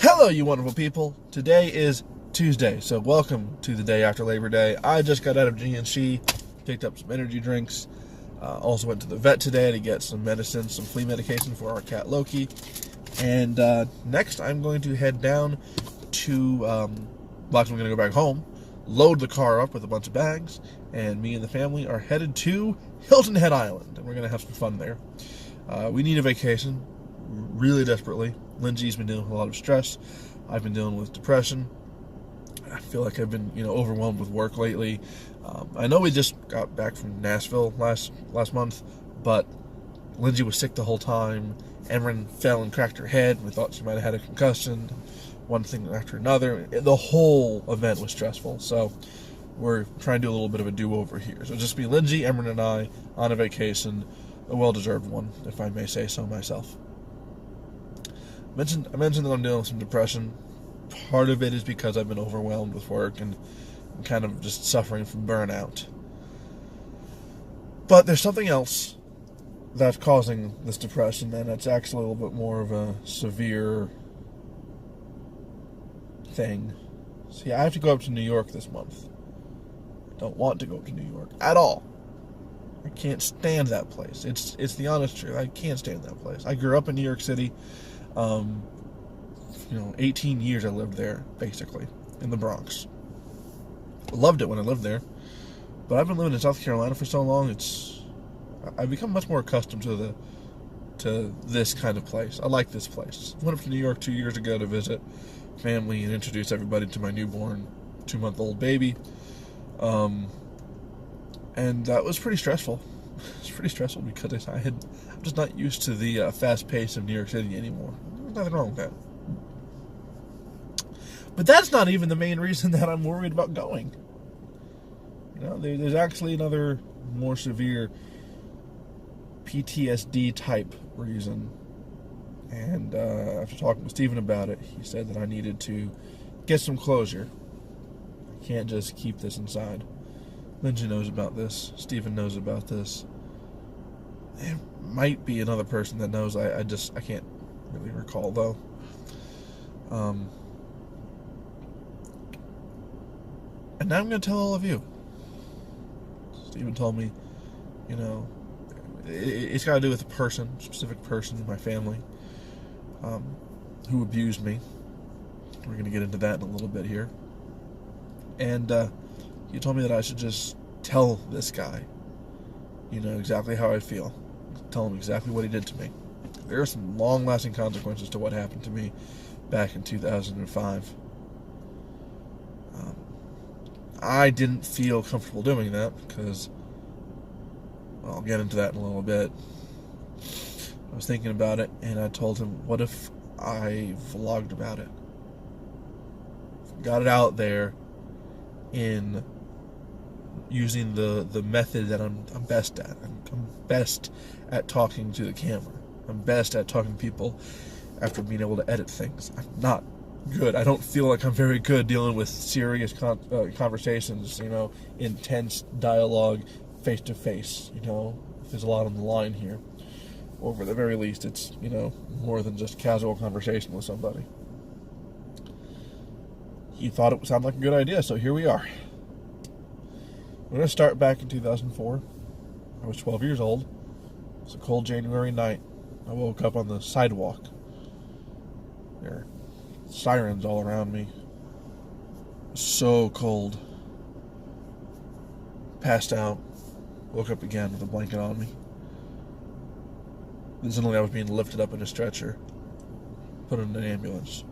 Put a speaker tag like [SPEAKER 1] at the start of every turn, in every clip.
[SPEAKER 1] Hello, you wonderful people. Today is Tuesday, so welcome to the day after Labor Day. I just got out of GNC, picked up some energy drinks. Also went to the vet today to get some medicine, some flea medication for our cat Loki. And next, I'm going to head down to, I'm going to go back home, load the car up with a bunch of bags, and me and the family are headed to Hilton Head Island, and we're going to have some fun there. We need a vacation, really desperately. Lindsay's been dealing with a lot of stress. I've been dealing with depression. I feel like I've been, overwhelmed with work lately. I know we just got back from Nashville last month, but Lindsay was sick the whole time. Emran fell and cracked her head. We thought she might have had a concussion. One thing after another. The whole event was stressful. So we're trying to do a little bit of a do-over here. So just be Lindsay, Emran, and I on a vacation. A well-deserved one, if I may say so myself. I mentioned that I'm dealing with some depression. Part of it is because I've been overwhelmed with work and I'm kind of just suffering from burnout. But there's something else that's causing this depression, and it's actually a little bit more of a severe thing. See, I have to go up to New York this month. I don't want to go to New York at all. I can't stand that place. It's the honest truth. I can't stand that place. I grew up in New York City. 18 years I lived there, basically, in the Bronx. I loved it when I lived there, but I've been living in South Carolina for so long, I've become much more accustomed to this kind of place. I like this place. I went up to New York 2 years ago to visit family and introduce everybody to my newborn 2-month-old baby, and that was pretty stressful. It's pretty stressful because I'm just not used to the fast pace of New York City anymore. There's nothing wrong with that. But that's not even the main reason that I'm worried about going. There's actually another more severe PTSD type reason. And after talking with Stephen about it, he said that I needed to get some closure. I can't just keep this inside. Lindsay knows about this. Stephen knows about this. There might be another person that knows. I can't really recall, though. And now I'm going to tell all of you. Stephen told me, it's got to do with a specific person in my family, who abused me. We're going to get into that in a little bit here. And he told me that I should just tell this guy, exactly how I feel. Tell him exactly what he did to me. There are some long-lasting consequences to what happened to me back in 2005. I didn't feel comfortable doing that because, well, I'll get into that in a little bit. I was thinking about it, and I told him, what if I vlogged about it? Got it out there in using the method that I'm best at. I'm best at talking to the camera. I'm best at talking to people after being able to edit things. I'm not good. I don't feel like I'm very good dealing with serious conversations, intense dialogue, face-to-face, There's a lot on the line here. Or at the very least, it's, more than just casual conversation with somebody. He thought it sounded like a good idea, so here we are. We're going to start back in 2004. I was 12 years old. It was a cold January night. I woke up on the sidewalk. There were sirens all around me. It was so cold. Passed out. Woke up again with a blanket on me. Then suddenly I was being lifted up in a stretcher. Put in an ambulance.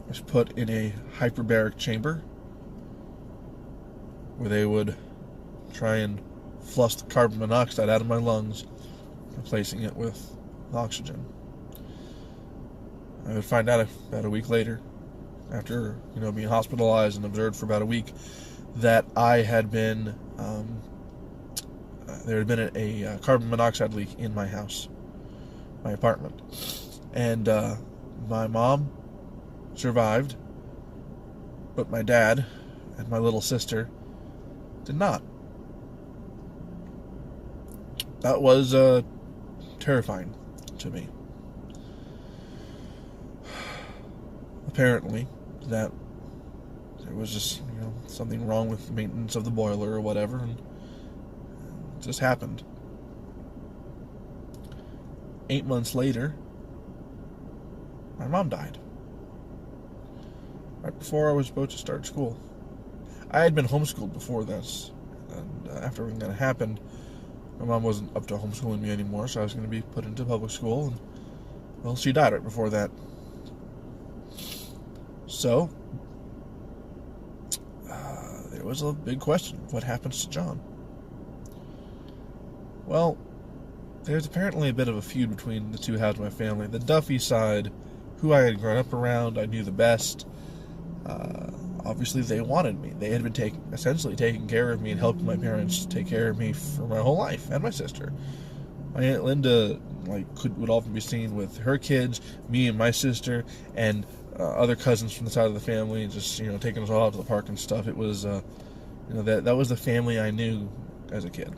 [SPEAKER 1] I was put in a hyperbaric chamber where they would try and flush the carbon monoxide out of my lungs, replacing it with oxygen. I would find out about a week later, after being hospitalized and observed for about a week, that I had been there had been a carbon monoxide leak in my house, my apartment, and my mom survived, but my dad and my little sister did not. That was terrifying to me. apparently, that there was just, something wrong with the maintenance of the boiler or whatever, and it just happened. 8 months later, my mom died. Right before I was supposed to start school. I had been homeschooled before this, and after everything that happened, my mom wasn't up to homeschooling me anymore, so I was going to be put into public school, and, well, she died right before that. So, there was a big question. What happens to John? Well, there's apparently a bit of a feud between the two halves of my family. The Duffy side, who I had grown up around, I knew the best. Obviously, they wanted me. They had been essentially taking care of me and helping my parents take care of me for my whole life, and my sister. My Aunt Linda would often be seen with her kids, me and my sister, and other cousins from the side of the family, just taking us all out to the park and stuff. It was that was the family I knew as a kid.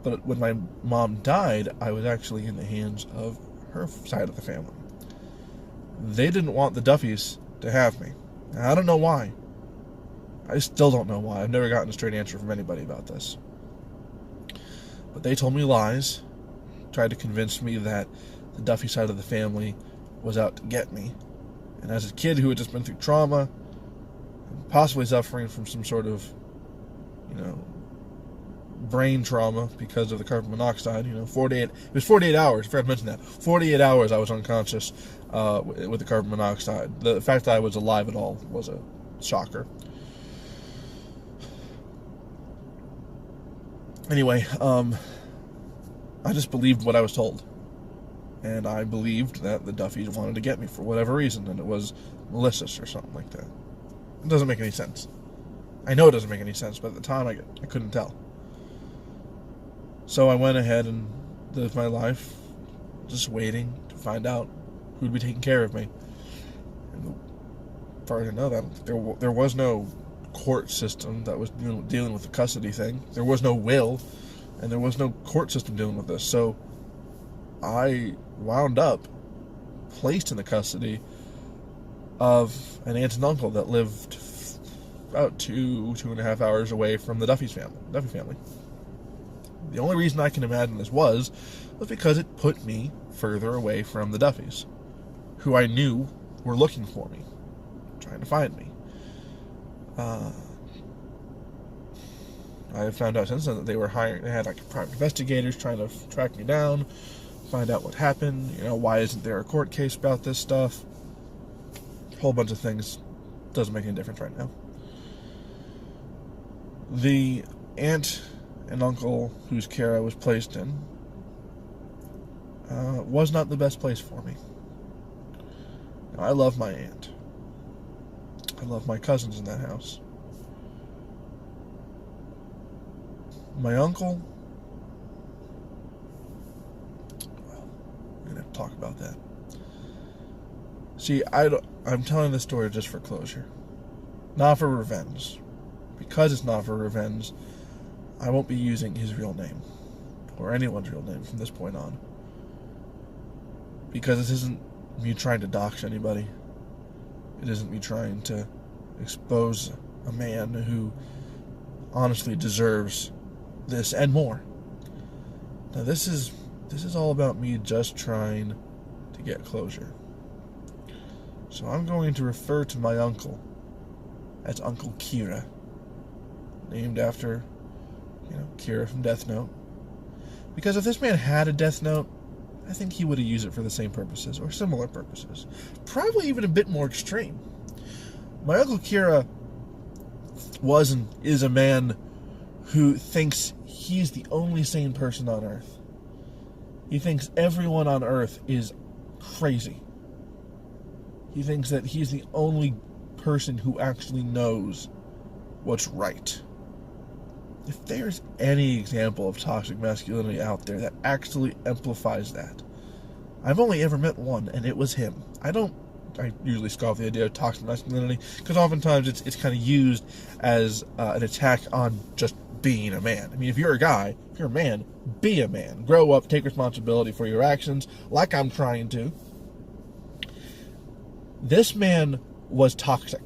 [SPEAKER 1] But when my mom died, I was actually in the hands of her side of the family. They didn't want the Duffys to have me. And I don't know why. I still don't know why. I've never gotten a straight answer from anybody about this. But they told me lies, tried to convince me that the Duffy side of the family was out to get me. And as a kid who had just been through trauma, and possibly suffering from some sort of, brain trauma because of the carbon monoxide, it was 48 hours, I forgot to mention that. 48 hours I was unconscious with the carbon monoxide. The fact that I was alive at all was a shocker. Anyway, I just believed what I was told. And I believed that the Duffys wanted to get me for whatever reason, and it was malicious or something like that. It doesn't make any sense. I know it doesn't make any sense, but at the time I couldn't tell. So I went ahead and lived my life just waiting to find out who'd be taking care of me. And as far as I know, that there was no court system that was dealing with the custody thing. There was no will, and there was no court system dealing with this. So I wound up placed in the custody of an aunt and uncle that lived about 2.5 hours away from the Duffy family. The only reason I can imagine this was because it put me further away from the Duffys, who I knew were looking for me, trying to find me. I have found out since then that they had private investigators trying to track me down, find out what happened, why isn't there a court case about this stuff? A whole bunch of things. Doesn't make any difference right now. The aunt and uncle whose care I was placed in was not the best place for me. Now, I love my aunt. I love my cousins in that house. My uncle, well, we're going to have to talk about that. See, I'm telling this story just for closure. Not for revenge. Because it's not for revenge, I won't be using his real name, or anyone's real name from this point on. Because this isn't me trying to dox anybody. It isn't me trying to expose a man who honestly deserves this and more. Now this is all about me just trying to get closure. So I'm going to refer to my uncle as Uncle Kira, named after, Kira from Death Note. Because if this man had a Death Note, I think he would have used it for the same purposes, or similar purposes. Probably even a bit more extreme. My Uncle Kira was and is a man who thinks he's the only sane person on Earth. He thinks everyone on Earth is crazy. He thinks that he's the only person who actually knows what's right. If there's any example of toxic masculinity out there that actually amplifies that, I've only ever met one, and it was him. I usually scoff the idea of toxic masculinity, because oftentimes it's kind of used as an attack on just being a man. I mean, if you're a guy, if you're a man, be a man. Grow up, take responsibility for your actions, like I'm trying to. This man was toxic.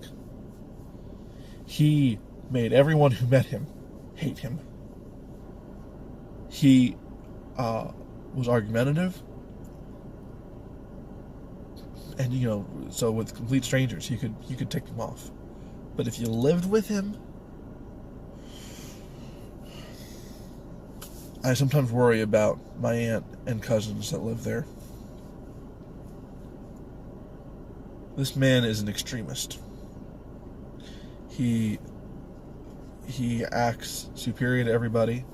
[SPEAKER 1] He made everyone who met him hate him. He was argumentative. And, you know, so with complete strangers, you could tick them off. But if you lived with him, I sometimes worry about my aunt and cousins that live there. This man is an extremist. He acts superior to everybody,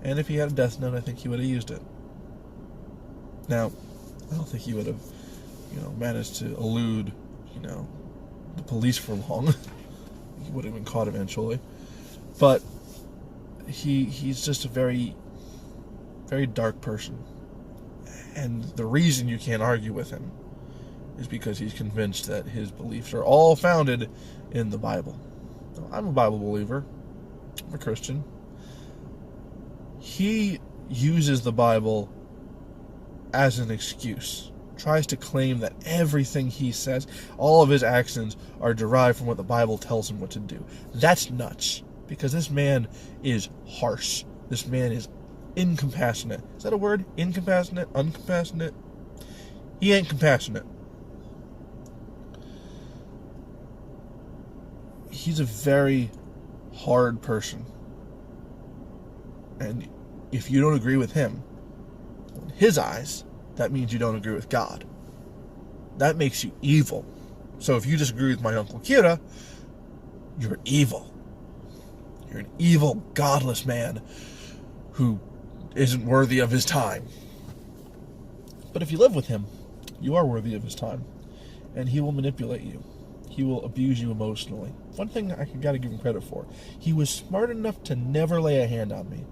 [SPEAKER 1] and if he had a death note, I think he would have used it. Now, I don't think he would have, managed to elude, the police for long. He would have been caught eventually. But he's just a very, very dark person. And the reason you can't argue with him is because he's convinced that his beliefs are all founded in the Bible. Now, I'm a Bible believer. I'm a Christian. He uses the Bible as an excuse. Tries to claim that everything he says, all of his actions, are derived from what the Bible tells him what to do. That's nuts. Because this man is harsh. This man is incompassionate. Is that a word? Incompassionate? Uncompassionate? He ain't compassionate. He's a very hard person. And if you don't agree with him, in his eyes, that means you don't agree with God. That makes you evil. So if you disagree with my Uncle Kira, you're evil. You're an evil, godless man who isn't worthy of his time. But if you live with him, you are worthy of his time. And he will manipulate you. He will abuse you emotionally. One thing I gotta give him credit for, he was smart enough to never lay a hand on me.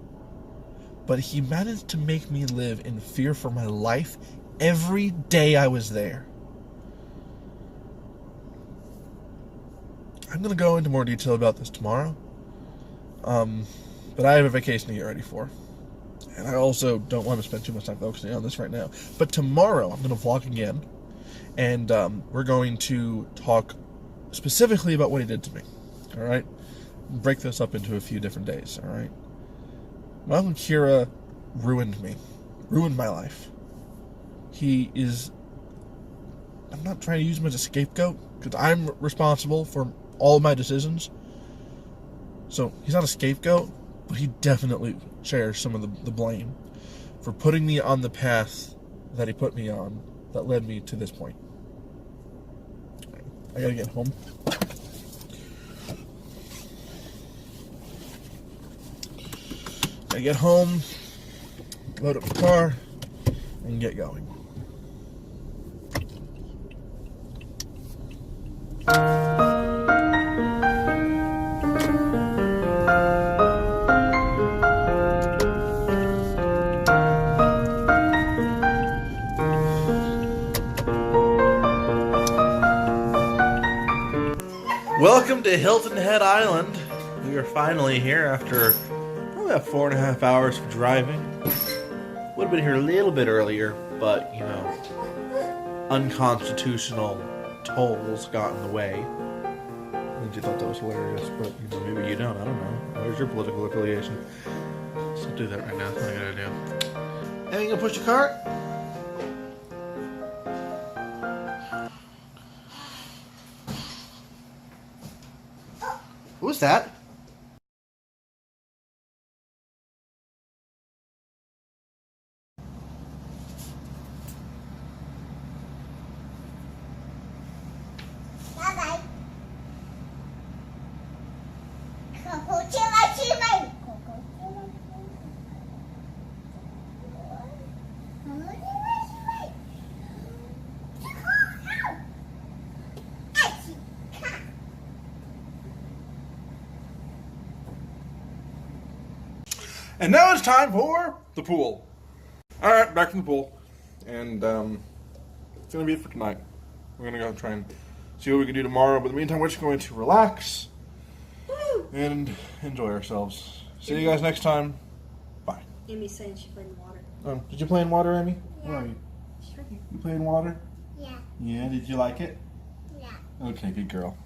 [SPEAKER 1] But he managed to make me live in fear for my life every day I was there. I'm going to go into more detail about this tomorrow. But I have a vacation to get ready for. And I also don't want to spend too much time focusing on this right now. But tomorrow I'm going to vlog again. And we're going to talk specifically about what he did to me. Alright? Break this up into a few different days. Alright? My Uncle Kira ruined me. Ruined my life. He is... I'm not trying to use him as a scapegoat, because I'm responsible for all of my decisions. So, he's not a scapegoat, but he definitely shares some of the blame for putting me on the path that he put me on that led me to this point. I gotta get home. I get home, load up the car, and get going. Welcome to Hilton Head Island. We are finally here after about 4.5 hours of driving. Would have been here a little bit earlier, but, unconstitutional tolls got in the way. Lindsay thought that was hilarious, but maybe you don't. I don't know. Where's your political affiliation? Let's not do that right now. That's what I gotta do. Hey, you gonna push the cart? What was that? And now it's time for the pool. Alright, back from the pool. And it's going to be it for tonight. We're going to go and try and see what we can do tomorrow. But in the meantime, we're just going to relax and enjoy ourselves. See you guys next time. Bye.
[SPEAKER 2] Amy's saying she played in water.
[SPEAKER 1] Did you play in water, Amy?
[SPEAKER 2] Yeah.
[SPEAKER 1] Where are you?
[SPEAKER 2] She's right here.
[SPEAKER 1] You play in water?
[SPEAKER 2] Yeah.
[SPEAKER 1] Yeah, did you like it? Okay, good girl.